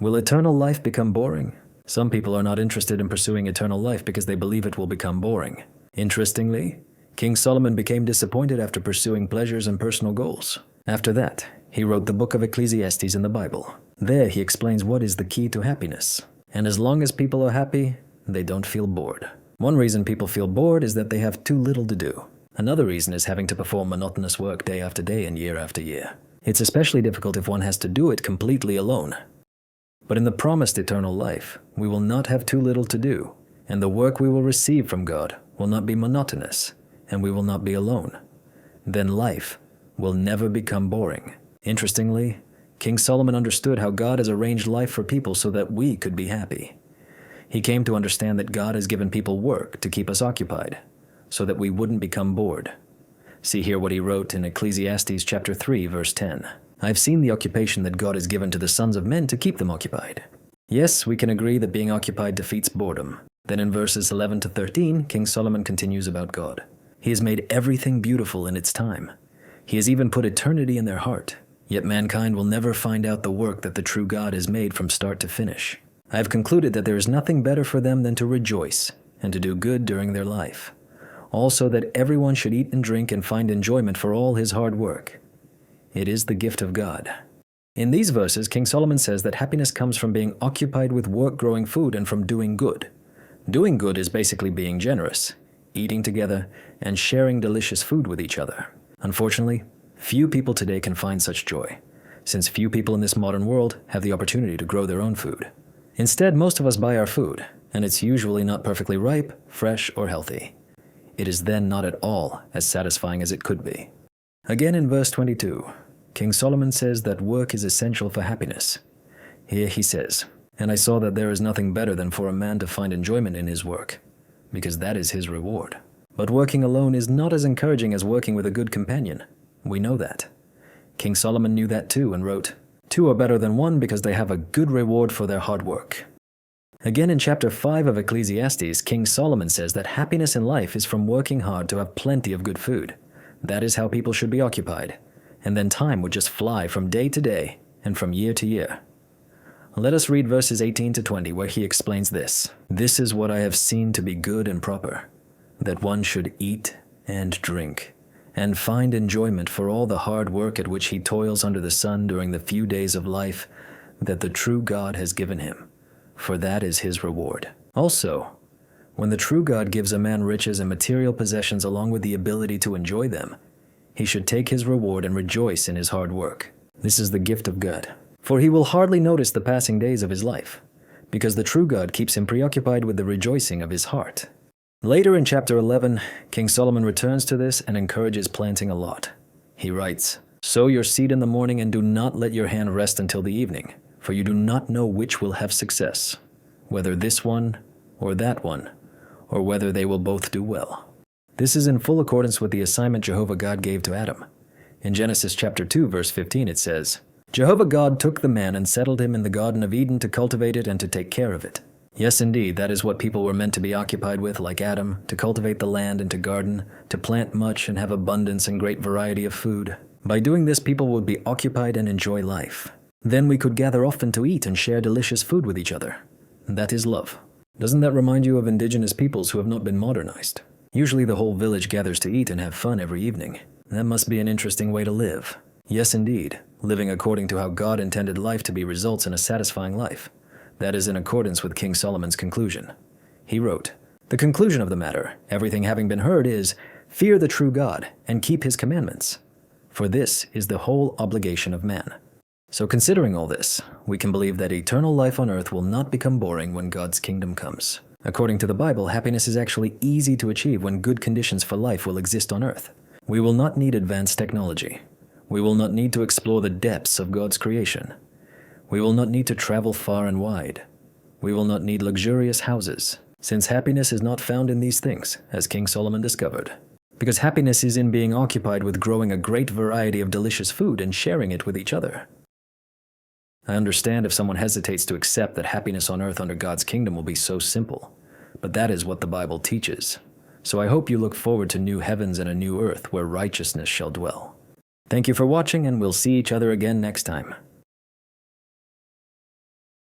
Will eternal life become boring? Some people are not interested in pursuing eternal life because they believe it will become boring. Interestingly, King Solomon became disappointed after pursuing pleasures and personal goals. After that, he wrote the book of Ecclesiastes in the Bible. There he explains what is the key to happiness. And as long as people are happy, they don't feel bored. One reason people feel bored is that they have too little to do. Another reason is having to perform monotonous work day after day and year after year. It's especially difficult if one has to do it completely alone. But in the promised eternal life, we will not have too little to do, and the work we will receive from God will not be monotonous, and we will not be alone. Then life will never become boring. Interestingly, King Solomon understood how God has arranged life for people so that we could be happy. He came to understand that God has given people work to keep us occupied, so that we wouldn't become bored. See here what he wrote in Ecclesiastes chapter 3, verse 10. I've seen the occupation that God has given to the sons of men to keep them occupied. Yes, we can agree that being occupied defeats boredom. Then in verses 11 to 13, King Solomon continues about God. He has made everything beautiful in its time. He has even put eternity in their heart. Yet mankind will never find out the work that the true God has made from start to finish. I have concluded that there is nothing better for them than to rejoice and to do good during their life. Also that everyone should eat and drink and find enjoyment for all his hard work. It is the gift of God. In these verses, King Solomon says that happiness comes from being occupied with work-growing food and from doing good. Doing good is basically being generous, eating together, and sharing delicious food with each other. Unfortunately, few people today can find such joy, since few people in this modern world have the opportunity to grow their own food. Instead, most of us buy our food, and it's usually not perfectly ripe, fresh, or healthy. It is then not at all as satisfying as it could be. Again in verse 22, King Solomon says that work is essential for happiness. Here he says, "And I saw that there is nothing better than for a man to find enjoyment in his work, because that is his reward." But working alone is not as encouraging as working with a good companion. We know that. King Solomon knew that too and wrote, "Two are better than one because they have a good reward for their hard work." Again in chapter 5 of Ecclesiastes, King Solomon says that happiness in life is from working hard to have plenty of good food. That is how people should be occupied, and then time would just fly from day to day and from year to year. Let us read verses 18 to 20 where he explains this. "This is what I have seen to be good and proper, that one should eat and drink, and find enjoyment for all the hard work at which he toils under the sun during the few days of life that the true God has given him, for that is his reward." Also, when the true God gives a man riches and material possessions along with the ability to enjoy them, he should take his reward and rejoice in his hard work. This is the gift of God, for he will hardly notice the passing days of his life, because the true God keeps him preoccupied with the rejoicing of his heart. Later in chapter 11, King Solomon returns to this and encourages planting a lot. He writes, "Sow your seed in the morning and do not let your hand rest until the evening, for you do not know which will have success, whether this one or that one, or whether they will both do well." This is in full accordance with the assignment Jehovah God gave to Adam. In Genesis chapter 2, verse 15, it says, "Jehovah God took the man and settled him in the Garden of Eden to cultivate it and to take care of it." Yes, indeed, that is what people were meant to be occupied with, like Adam, to cultivate the land and to garden, to plant much and have abundance and great variety of food. By doing this, people would be occupied and enjoy life. Then we could gather often to eat and share delicious food with each other. That is love. Doesn't that remind you of indigenous peoples who have not been modernized? Usually the whole village gathers to eat and have fun every evening. That must be an interesting way to live. Yes, indeed. Living according to how God intended life to be results in a satisfying life. That is in accordance with King Solomon's conclusion. He wrote, "The conclusion of the matter, everything having been heard, is, fear the true God and keep his commandments. For this is the whole obligation of man." So considering all this, we can believe that eternal life on earth will not become boring when God's kingdom comes. According to the Bible, happiness is actually easy to achieve when good conditions for life will exist on earth. We will not need advanced technology. We will not need to explore the depths of God's creation. We will not need to travel far and wide. We will not need luxurious houses, since happiness is not found in these things, as King Solomon discovered. Because happiness is in being occupied with growing a great variety of delicious food and sharing it with each other. I understand if someone hesitates to accept that happiness on earth under God's kingdom will be so simple, but that is what the Bible teaches. So I hope you look forward to new heavens and a new earth where righteousness shall dwell. Thank you for watching, and we'll see each other again next time.